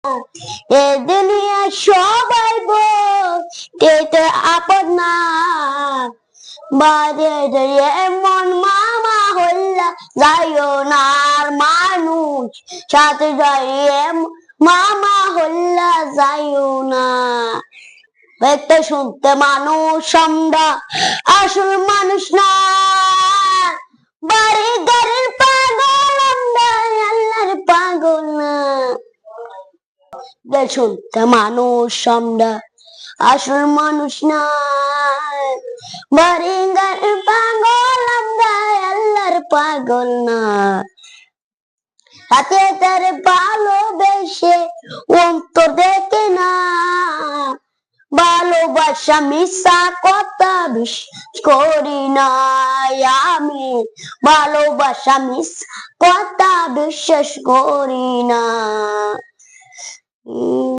এ দুনিয়া সবাই বলতে আপদ না, বাদে এমন মামা হল্লা যাইও না, আর মানুষ সাথে যাইয়ে মামা হল্লা যাইও না। দেখতে শুনতে মানুষ আমরা আসল মানুষ না, বাড়ি গাড়ির পাগল আমরা আল্লাহর পাগল না। শুনতে মানুষ আমরা আসল মানুষ না, বাড়ি গাড়ির পাগল আমরা আল্লাহর পাগল না। হাতে তার ভালোবেসে অন্তর দেখে না, ভালোবাসা মিশা কথা বিশ্বাস করি না আমি, ভালোবাসা মিশা কথা বিশ্বাস করি না।